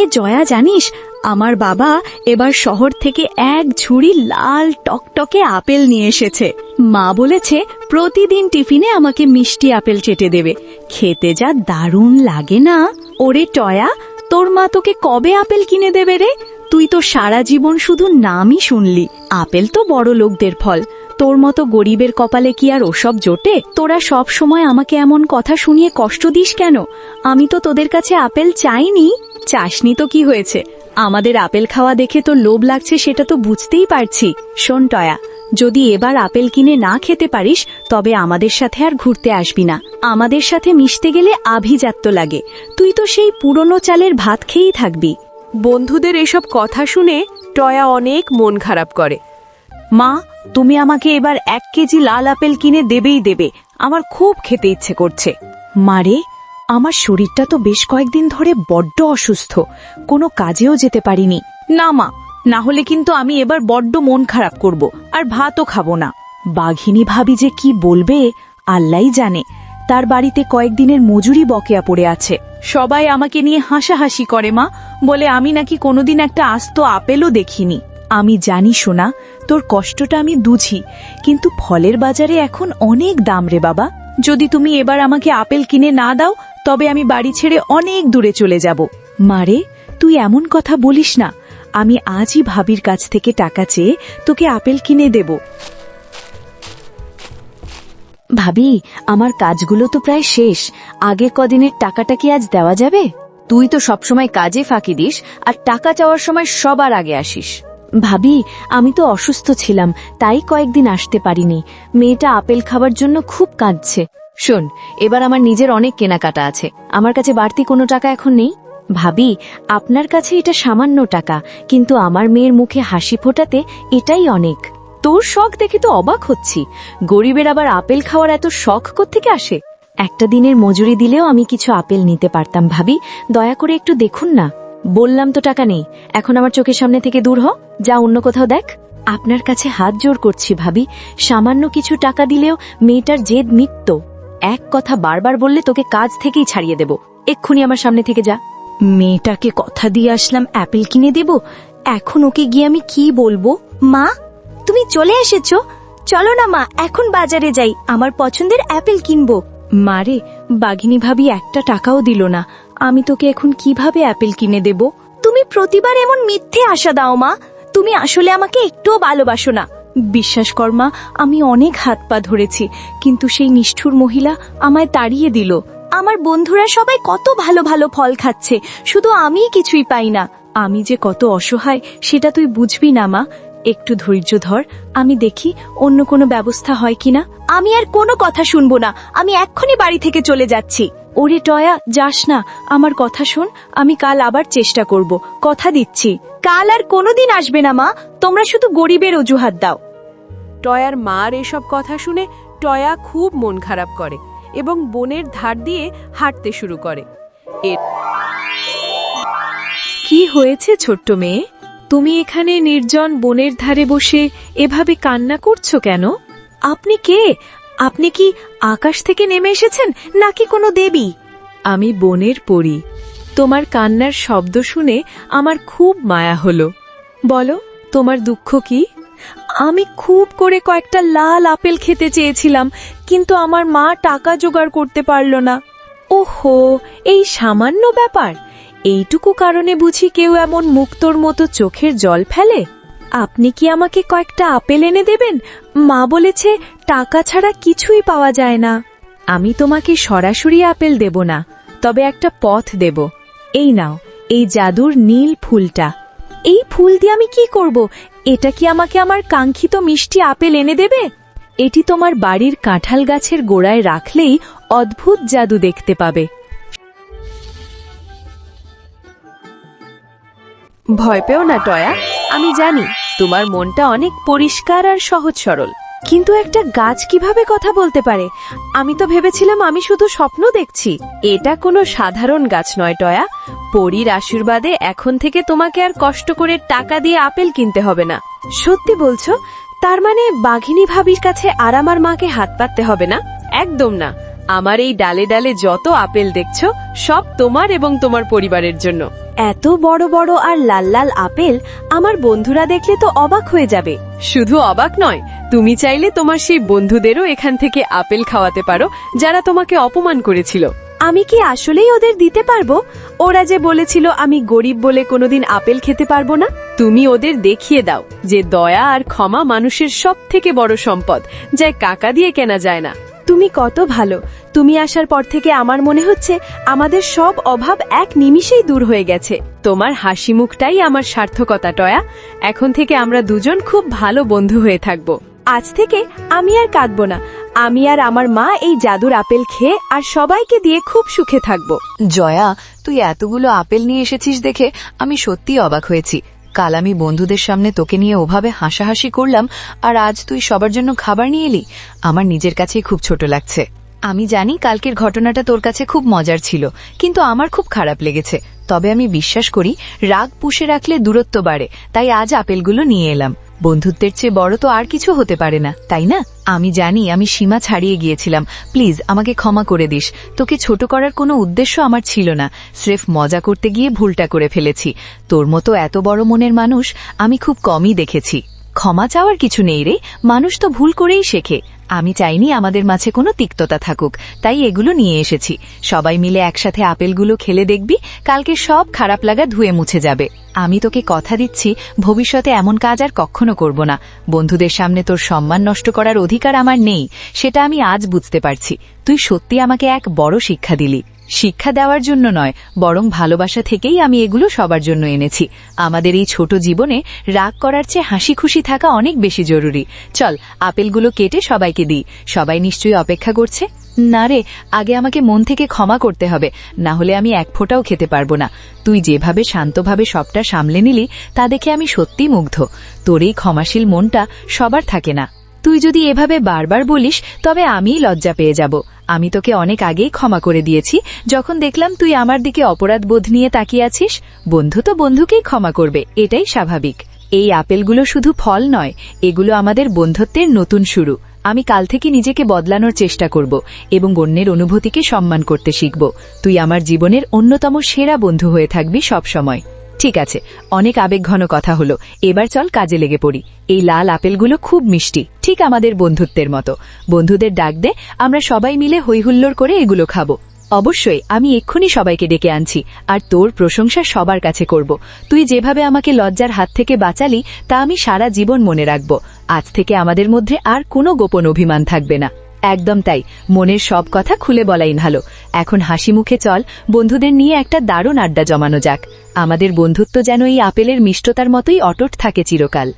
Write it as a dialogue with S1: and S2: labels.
S1: এ জয়া, জানিস আমার বাবা এবার শহর থেকে এক ঝুড়ি লাল টকটকে আপেল নিয়ে এসেছে। মা বলেছে প্রতিদিন টিফিনে আমাকে মিষ্টি আপেল চেটে দেবে। খেতে যা দারুণ লাগে না। ওরে টয়া, তোর মা তোকে কবে আপেল কিনে দেবে রে? তুই তো সারা জীবন শুধু নামই শুনলি। আপেল তো বড় লোকদের ফল, তোর মতো গরিবের কপালে কি আর ওসব জোটে? তোরা সব সময় আমাকে এমন কথা শুনিয়ে কষ্ট দিস কেন? আমি তো তোদের কাছে আপেল চাইনি। চাসনি তো কি হয়েছে? আমাদের আপেল খাওয়া দেখে তোর লোভ লাগছে সেটা তো বুঝতেই পারছি। শোন টয়া, যদি এবার আপেল কিনে না খেতে পারিস তবে আমাদের সাথে আর ঘুরতে আসবি না। আমাদের সাথে মিশতে গেলে আভিজাত্য লাগে। তুই তো সেই পুরনো চালের ভাত খেয়েই থাকবি।
S2: বন্ধুদের এসব কথা শুনে টয়া অনেক মন খারাপ করে।
S1: মা, তুমি আমাকে এবার 1 কেজি লাল আপেল কিনে দেবেই দেবে। আমার খুব খেতে ইচ্ছে করছে। মারে, আমার শরীরটা তো বেশ কয়েকদিন ধরে বড্ড অসুস্থ, কোনো কাজেও যেতে পারিনি। না মা, না হলে কিন্তু আমি এবার বড্ড মন খারাপ করব, আর ভাতও খাবো না। বাঘিনী ভাবি যে কি বলবে আল্লাহই জানে। তার বাড়িতে কয়েকদিনের মজুরি বকেয়া পড়ে আছে। সবাই আমাকে নিয়ে হাসাহাসি করে মা, বলে আমি নাকি কোনোদিন একটা আস্ত আপেলও দেখিনি। আমি জানি সোনা, তোর কষ্টটা আমি বুঝি, কিন্তু ফলের বাজারে এখন অনেক দাম রে বাবা। যদি তুমি এবার আমাকে আপেল কিনে না দাও তবে আমি বাড়ি ছেড়ে অনেক দূরে চলে যাব। মারে, তুই এমন কথা বলিস না। আমি আজই ভাবির কাছ থেকে টাকা চেয়ে তোকে আপেল কিনে দেব। ভাবি, আমার কাজগুলো তো প্রায় শেষ। আগের কদিনের টাকাটা কি আজ দেওয়া যাবে? তুই তো সবসময় কাজে ফাঁকি দিস, আর টাকা চাওয়ার সময় সবার আগে আসিস। ভাবি, আমি তো অসুস্থ ছিলাম, তাই কয়েকদিন আসতে পারিনি। মেয়েটা আপেল খাবার জন্য খুব কাঁদছে। শোন, এবার আমার নিজের অনেক কেনাকাটা আছে, আমার কাছে বাড়তি কোনো টাকা এখন নেই। ভাবি, আপনার কাছে এটা সামান্য টাকা, কিন্তু আমার মেয়ের মুখে হাসি ফোটাতে এটাই অনেক। তোর শখ দেখে তো অবাক হচ্ছি। গরিবের আবার আপেল খাওয়ার এত শখ কোত্থেকে আসে? একটা দিনের মজুরি দিলেও আমি কিছু আপেল নিতে পারতাম। ভাবি, দয়া করে একটু দেখুন না। বললাম তো টাকা নেই, এখন আমার চোখের সামনে থেকে দূর হ, যা অন্য কোথাও দেখ। আপনার কাছে হাত জোড় করছি ভাবি, সামান্য কিছু টাকা দিলেও মেয়েটার জেদ মিটত। এক কথা বারবার বললে তোকে কাজ থেকেই ছাড়িয়ে দেব। এক্ষুনি আমার সামনে থেকে যা। মেয়েটাকে কথা দিয়ে আসলাম অ্যাপেল কিনে দেব, এখন ওকে গিয়ে আমি কি বলবো?
S3: মা, তুমি চলে এসেছো? চলো না মা, এখন বাজারে যাই, আমার পছন্দের অ্যাপেল কিনবো।
S1: মারে, বাঘিনী ভাবি একটা টাকাও দিল না। আমি তোকে এখন কিভাবে অ্যাপেল কিনে দেব?
S3: তুমি প্রতিবার এমন মিথ্যে আশা দাও মা। তুমি আসলে আমাকে একটুও ভালোবাসো না।
S1: বিশ্বাস কর মা, আমি অনেক হাত পা ধরেছি, কিন্তু সেই নিষ্ঠুর মহিলা আমায় তাড়িয়ে দিল।
S3: আমার বন্ধুরা সবাই কত ভালো ভালো ফল খাচ্ছে, শুধু আমিই কিছুই পাই না।
S1: আমি যে কত অসহায় সেটা তুই বুঝবি না মা। একটু ধৈর্য ধর, আমি দেখি অন্য কোনো ব্যবস্থা হয় কিনা।
S3: আমি আর কোনো কথা শুনবো না, আমি এক্ষুনি বাড়ি থেকে চলে যাচ্ছি।
S1: ওরে টয়া, যাস না, আমার কথা শোন। আমি কাল আবার চেষ্টা করব, কথা দিচ্ছি।
S3: কাল আর কোনোদিন আসবে না মা, তোমরা শুধু গরিবের অজুহাত দাও।
S2: টয়ার মার এসব কথা শুনে টয়া খুব মন খারাপ করে এবং বনের ধার দিয়ে হাঁটতে শুরু করে।
S1: কি হয়েছে ছোট্ট মেয়ে? তুমি এখানে নির্জন বনের ধারে বসে এভাবে কান্না করছো কেন? আপনি কে? আপনি কি আকাশ থেকে নেমে এসেছেন নাকি কোনো দেবী? আমি বনের পরী। তোমার কান্নার শব্দ শুনে আমার খুব মায়া হলো। বলো, তোমার দুঃখ কি? আমি খুব করে কয়েকটা লাল আপেল খেতে চেয়েছিলাম, কিন্তু আমার মা টাকা জোগাড় করতে পারল না। ওহো, এই সামান্য ব্যাপার? এইটুকু কারণে বুঝি কেউ এমন মুক্তোর মতো চোখের জল ফেলে? আপনি কি আমাকে কয়েকটা আপেল এনে দেবেন? মা বলেছে টাকা ছাড়া কিছুই পাওয়া যায় না। আমি তোমাকে সরাসরি আপেল দেব না, তবে একটা পথ দেব। এই নাও, এই জাদুর নীল ফুলটা। এই ফুল দিয়ে আমি কি করব? এটা কি আমাকে আমার কাঙ্ক্ষিত মিষ্টি আপেল এনে দেবে? এটি তোমার বাড়ির কাঁঠাল গাছের গোড়ায় রাখলেই অদ্ভুত জাদু দেখতে পাবে।
S2: ভয় পেও না টয়া, আমি জানি তোমার মনটা অনেক পরিষ্কার আর সহজ সরল।
S1: কিন্তু একটা গাছ কিভাবে কথা বলতে পারে? আমি তো ভেবেছিলাম আমি শুধু স্বপ্ন দেখছি।
S2: এটা কোনো সাধারণ গাছ নয় টয়া। পরীর আশীর্বাদে এখন থেকে তোমাকে আর কষ্ট করে টাকা দিয়ে আপেল কিনতে হবে না।
S1: সত্যি বলছো? তার মানে বাঘিনী ভাবির কাছে আর আমার মাকে হাত পাততে হবে না?
S2: একদম না। আমার এই ডালে ডালে যত আপেল দেখছো সব তোমার এবং তোমার পরিবারের জন্য।
S3: এত বড় বড় আর লাল লাল আপেল আমার বন্ধুরা দেখলে তো অবাক হয়ে যাবে।
S2: শুধু অবাক নয়, তুমি চাইলে তোমার সেই বন্ধুদেরও এখান থেকে আপেল খাওয়াতে পারো যারা তোমাকে অপমান করেছিল।
S3: আমি কি আসলেই ওদের দিতে পারবো? ওরা যে বলেছিল আমি গরিব বলে কোনোদিন আপেল খেতে পারবো না।
S2: তুমি ওদের দেখিয়ে দাও যে দয়া আর ক্ষমা মানুষের সবথেকে বড় সম্পদ, যা টাকা দিয়ে কেনা যায় না।
S3: তুমি কত ভালো। তুমি আসার পর থেকে আমার মনে হচ্ছে আমাদের সব অভাব এক নিমিষেই দূর হয়ে গেছে।
S2: তোমার হাসি মুখটাই আমার সার্থকতা টয়া। এখন থেকে আমরা দুজন খুব ভালো বন্ধু হয়ে থাকবো।
S3: আজ থেকে আমি আর কাঁদবো না। আমি আর আমার মা এই জাদুর আপেল খেয়ে আর সবাইকে দিয়ে খুব সুখে থাকবো।
S4: জয়া, তুই এতগুলো আপেল নিয়ে এসেছিস দেখে আমি সত্যি অবাক হয়েছি। কাল আমি বন্ধুদের সামনে তোকে নিয়ে ওভাবে হাসাহাসি করলাম, আর আজ তুই সবার জন্য খাবার নিয়ে এলি। আমার নিজের কাছেই খুব ছোট লাগছে। আমি জানি কালকের ঘটনাটা তোর কাছে খুব মজার ছিল, কিন্তু আমার খুব খারাপ লেগেছে। তবে আমি বিশ্বাস করি রাগ পুষে রাখলে দূরত্ব বাড়ে, তাই আজ আপেলগুলো নিয়ে এলাম। বন্ধুত্বের চেয়ে বড় তো আর কিছু হতে পারে না, তাই না? আমি জানি আমি সীমা ছাড়িয়ে গিয়েছিলাম। প্লিজ আমাকে ক্ষমা করে দিস। তোকে ছোট করার কোনো উদ্দেশ্য আমার ছিল না, স্রেফ মজা করতে গিয়ে ভুলটা করে ফেলেছি। তোর মতো এত বড় মনের মানুষ আমি খুব কমই দেখেছি। ক্ষমা চাওয়ার কিছু নেই রে, মানুষ তো ভুল করেই শেখে। আমি চাইনি আমাদের মাঝে কোনো তিক্ততা থাকুক, তাই এগুলো নিয়ে এসেছি। সবাই মিলে একসাথে আপেলগুলো খেলে দেখবি, কালকে সব খারাপ লাগা ধুয়ে মুছে যাবে। আমি তোকে কথা দিচ্ছি ভবিষ্যতে এমন কাজ আর কখনো করব না। বন্ধুদের সামনে তোর সম্মান নষ্ট করার অধিকার আমার নেই, সেটা আমি আজ বুঝতে পারছি। তুই সত্যি আমাকে এক বড় শিক্ষা দিলি। শিক্ষা দেওয়ার জন্য নয়, বরং ভালোবাসা থেকেই আমি এগুলো সবার জন্য এনেছি। আমাদের এই ছোট জীবনে রাগ করার চেয়ে হাসি খুশি থাকা অনেক বেশি জরুরি। চল আপেলগুলো কেটে সবাইকে দিই। সবাই নিশ্চয়ই অপেক্ষা করছে। না রে, আগে আমাকে মন থেকে ক্ষমা করতে হবে, না হলে আমি এক ফোঁটাও খেতে পারবো না। তুই যেভাবে শান্তভাবে সবটা সামলে নিলি তা দেখে আমি সত্যি মুগ্ধ। তোর এই ক্ষমাশীল মনটা সবার থাকে না। তুই যদি এভাবে বারবার বলিস তবে আমিই লজ্জা পেয়ে যাব। আমি তোকে অনেক আগেই ক্ষমা করে দিয়েছি, যখন দেখলাম তুই আমার দিকে অপরাধ বোধ নিয়ে তাকিয়ে আছিস। বন্ধু তো বন্ধুকেই ক্ষমা করবে, এটাই স্বাভাবিক। এই আপেলগুলো শুধু ফল নয়, এগুলো আমাদের বন্ধুত্বের নতুন শুরু। আমি কাল থেকে নিজেকে বদলানোর চেষ্টা করব এবং অন্যের অনুভূতিকে সম্মান করতে শিখব। তুই আমার জীবনের অন্যতম সেরা বন্ধু হয়ে থাকবি সব সময়। ঠিক আছে, অনেক আবেগঘন কথা হলো, এবার চল কাজে লেগে পড়ি। এই লাল আপেলগুলো খুব মিষ্টি, ঠিক আমাদের বন্ধুত্বের মতো। বন্ধুদের ডাক দে, আমরা সবাই মিলে হৈহুল্লোড় করে এগুলো খাবো। অবশ্যই, আমি এক্ষুনি সবাইকে ডেকে আনছি, আর তোর প্রশংসা সবার কাছে করব। তুই যেভাবে আমাকে লজ্জার হাত থেকে বাঁচালি তা আমি সারা জীবন মনে রাখব। আজ থেকে আমাদের মধ্যে আর কোনো গোপন অভিমান থাকবে না। একদম তাই, মনের সব কথা খুলে বলাই ভালো। এখন হাসি মুখে চল বন্ধুদের নিয়ে একটা দারুণ আড্ডা জমানো যাক। আমাদের বন্ধুত্ব যেন এই আপেলের মিষ্টতার মতোই অটুট থাকে চিরকাল।